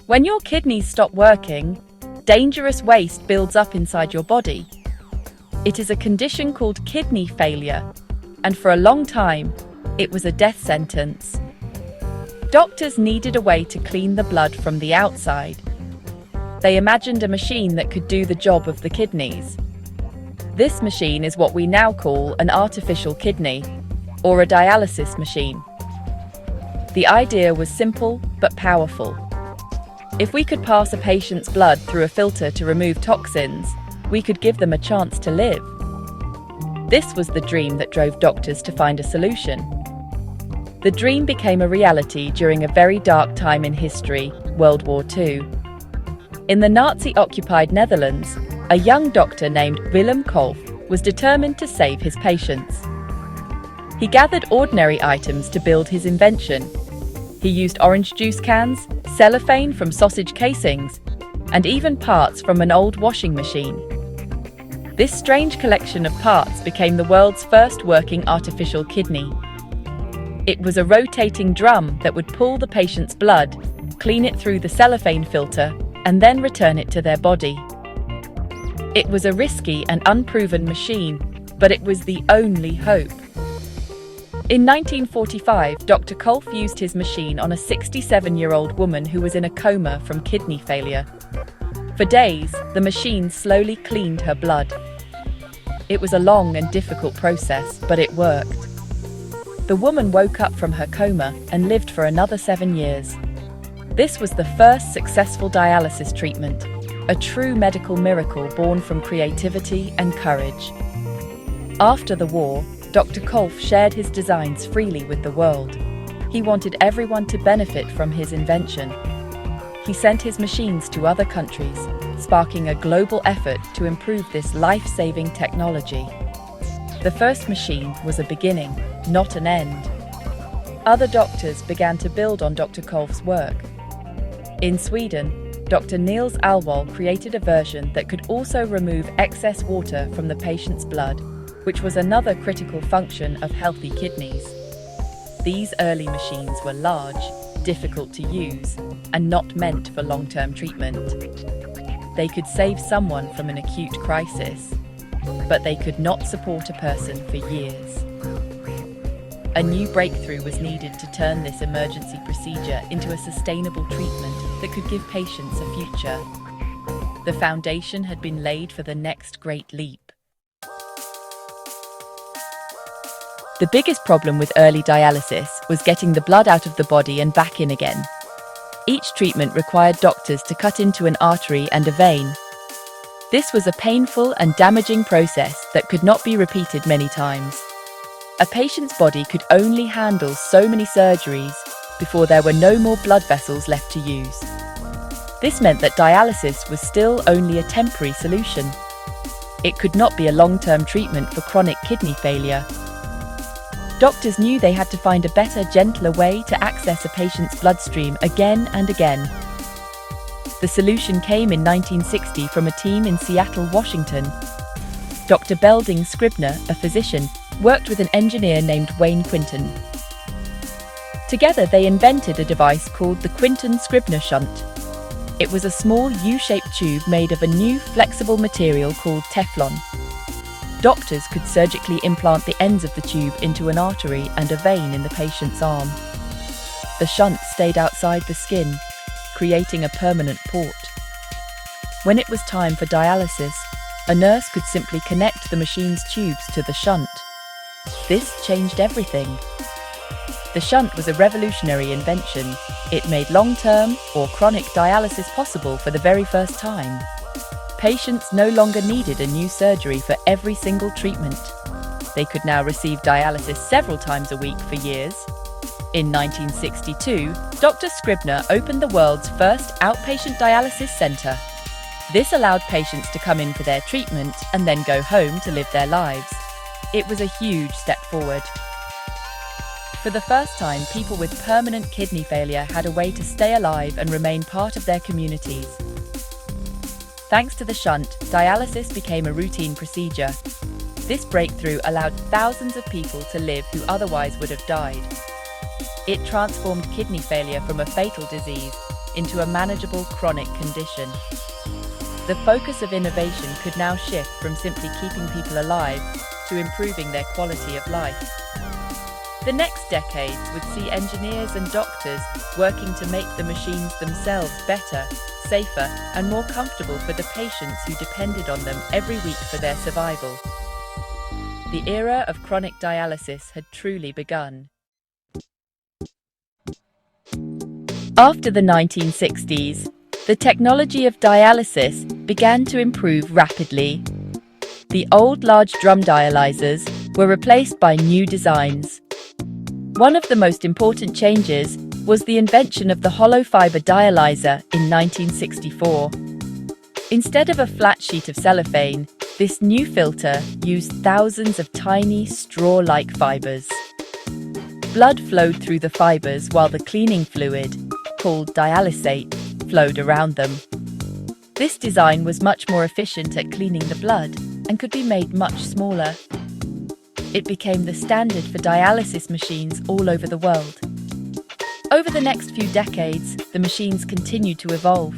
When your kidneys stop working, dangerous waste builds up inside your body. It is a condition called kidney failure, and for a long time, it was a death sentence. Doctors needed a way to clean the blood from the outside. They imagined a machine that could do the job of the kidneys. This machine is what we now call an artificial kidney, or a dialysis machine. The idea was simple but powerful. If we could pass a patient's blood through a filter to remove toxins, we could give them a chance to live. This was the dream that drove doctors to find a solution. The dream became a reality during a very dark time in history, World War II. In the Nazi-occupied Netherlands, a young doctor named Willem Kolff was determined to save his patients. He gathered ordinary items to build his invention. He used orange juice cans, cellophane from sausage casings, and even parts from an old washing machine. This strange collection of parts became the world's first working artificial kidney. It was a rotating drum that would pull the patient's blood, clean it through the cellophane filter, and then return it to their body. It was a risky and unproven machine, but it was the only hope. In 1945, Dr. Kolff used his machine on a 67-year-old woman who was in a coma from kidney failure. For days, the machine slowly cleaned her blood. It was a long and difficult process, but it worked. The woman woke up from her coma and lived for another 7 years. This was the first successful dialysis treatment, a true medical miracle born from creativity and courage. After the war, Dr. Kolff shared his designs freely with the world. He wanted everyone to benefit from his invention. He sent his machines to other countries, sparking a global effort to improve this life-saving technology. The first machine was a beginning, not an end. Other doctors began to build on Dr. Kolff's work. In Sweden, Dr. Niels Alwall created a version that could also remove excess water from the patient's blood, which was another critical function of healthy kidneys. These early machines were large, difficult to use, and not meant for long-term treatment. They could save someone from an acute crisis, but they could not support a person for years. A new breakthrough was needed to turn this emergency procedure into a sustainable treatment that could give patients a future. The foundation had been laid for the next great leap. The biggest problem with early dialysis was getting the blood out of the body and back in again. Each treatment required doctors to cut into an artery and a vein. This was a painful and damaging process that could not be repeated many times. A patient's body could only handle so many surgeries before there were no more blood vessels left to use. This meant that dialysis was still only a temporary solution. It could not be a long-term treatment for chronic kidney failure. Doctors knew they had to find a better, gentler way to access a patient's bloodstream again and again. The solution came in 1960 from a team in Seattle, Washington. Dr. Belding Scribner, a physician, worked with an engineer named Wayne Quinton. Together they invented a device called the Quinton-Scribner shunt. It was a small U-shaped tube made of a new flexible material called Teflon. Doctors could surgically implant the ends of the tube into an artery and a vein in the patient's arm. The shunt stayed outside the skin, creating a permanent port. When it was time for dialysis, a nurse could simply connect the machine's tubes to the shunt. This changed everything. The shunt was a revolutionary invention. It made long-term or chronic dialysis possible for the very first time. Patients no longer needed a new surgery for every single treatment. They could now receive dialysis several times a week for years. In 1962, Dr. Scribner opened the world's first outpatient dialysis center. This allowed patients to come in for their treatment and then go home to live their lives. It was a huge step forward. For the first time, people with permanent kidney failure had a way to stay alive and remain part of their communities. Thanks to the shunt, dialysis became a routine procedure. This breakthrough allowed thousands of people to live who otherwise would have died. It transformed kidney failure from a fatal disease into a manageable chronic condition. The focus of innovation could now shift from simply keeping people alive to improving their quality of life. The next decades would see engineers and doctors working to make the machines themselves better, safer, and more comfortable for the patients who depended on them every week for their survival. The era of chronic dialysis had truly begun. After the 1960s, the technology of dialysis began to improve rapidly. The old large drum dialyzers were replaced by new designs. One of the most important changes was the invention of the hollow fiber dialyzer in 1964. Instead of a flat sheet of cellophane, this new filter used thousands of tiny straw-like fibers. Blood flowed through the fibers while the cleaning fluid, called dialysate, flowed around them. This design was much more efficient at cleaning the blood and could be made much smaller. It became the standard for dialysis machines all over the world. Over the next few decades, the machines continued to evolve.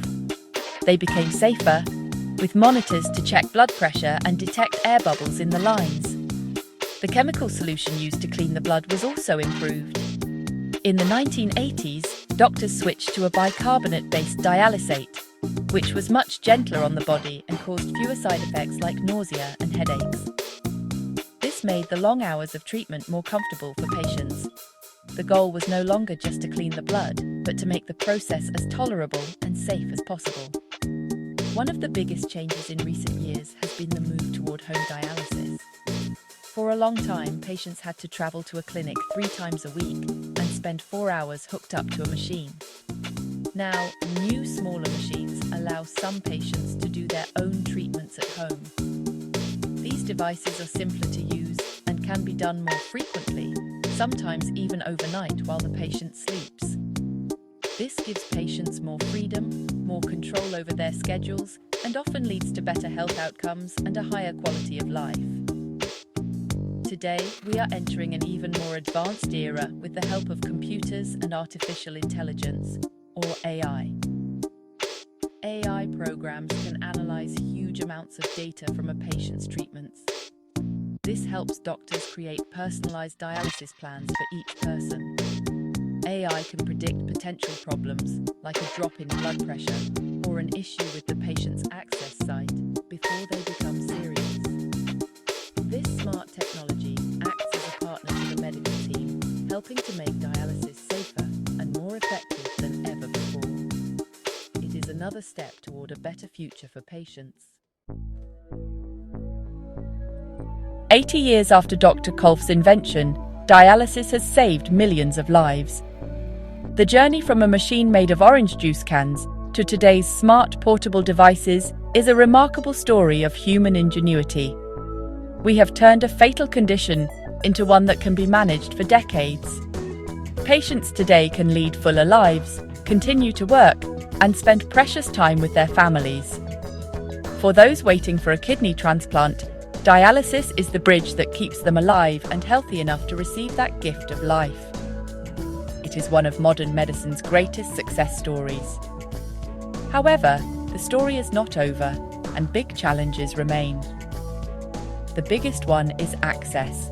They became safer, with monitors to check blood pressure and detect air bubbles in the lines. The chemical solution used to clean the blood was also improved. In the 1980s, doctors switched to a bicarbonate-based dialysate, which was much gentler on the body and caused fewer side effects like nausea and headaches. This made the long hours of treatment more comfortable for patients. The goal was no longer just to clean the blood, but to make the process as tolerable and safe as possible. One of the biggest changes in recent years has been the move toward home dialysis. For a long time, patients had to travel to a clinic 3 times a week and spend 4 hours hooked up to a machine. Now, new smaller machines allow some patients to do their own treatments at home. These devices are simpler to use and can be done more frequently, sometimes even overnight while the patient sleeps. This gives patients more freedom, more control over their schedules, and often leads to better health outcomes and a higher quality of life. Today, we are entering an even more advanced era with the help of computers and artificial intelligence, or AI. AI programs can analyze huge amounts of data from a patient's treatments. This helps doctors create personalized dialysis plans for each person. AI can predict potential problems, like a drop in blood pressure or an issue with the patient's access site, before they become serious. This smart technology acts as a partner to the medical team, helping to make dialysis safer and more effective than ever before. It is another step toward a better future for patients. 80 years after Dr. Kolf's invention, dialysis has saved millions of lives. The journey from a machine made of orange juice cans to today's smart portable devices is a remarkable story of human ingenuity. We have turned a fatal condition into one that can be managed for decades. Patients today can lead fuller lives, continue to work, and spend precious time with their families. For those waiting for a kidney transplant, dialysis is the bridge that keeps them alive and healthy enough to receive that gift of life. It is one of modern medicine's greatest success stories. However, the story is not over, and big challenges remain. The biggest one is access.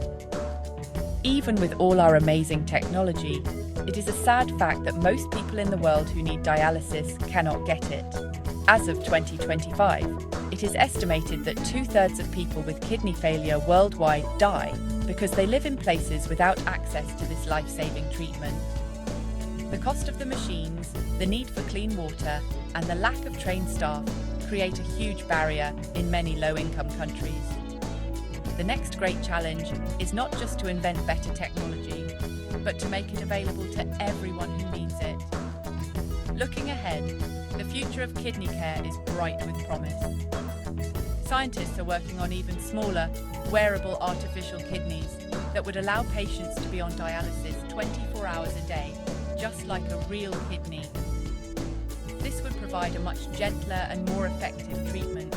Even with all our amazing technology, it is a sad fact that most people in the world who need dialysis cannot get it. As of 2025, it is estimated that 2/3 of people with kidney failure worldwide die because they live in places without access to this life-saving treatment. The cost of the machines, the need for clean water, and the lack of trained staff create a huge barrier in many low-income countries. The next great challenge is not just to invent better technology, but to make it available to everyone who needs it. Looking ahead, the future of kidney care is bright with promise. Scientists are working on even smaller, wearable artificial kidneys that would allow patients to be on dialysis 24 hours a day, just like a real kidney. This would provide a much gentler and more effective treatment.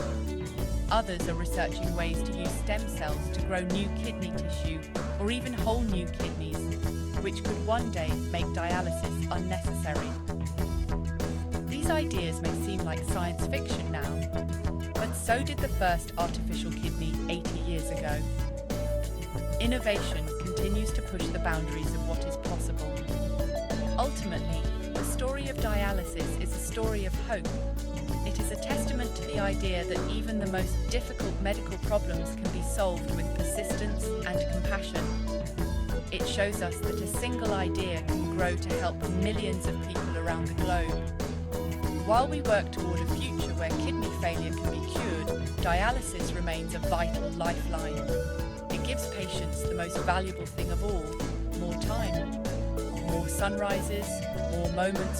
Others are researching ways to use stem cells to grow new kidney tissue or even whole new kidneys, which could one day make dialysis unnecessary. ideas may seem like science fiction now, but so did the first artificial kidney 80 years ago. Innovation continues to push the boundaries of what is possible. Ultimately, the story of dialysis is a story of hope. It is a testament to the idea that even the most difficult medical problems can be solved with persistence and compassion. It shows us that a single idea can grow to help millions of people around the globe. While we work toward a future where kidney failure can be cured, dialysis remains a vital lifeline. It gives patients the most valuable thing of all: more time, more sunrises, more moments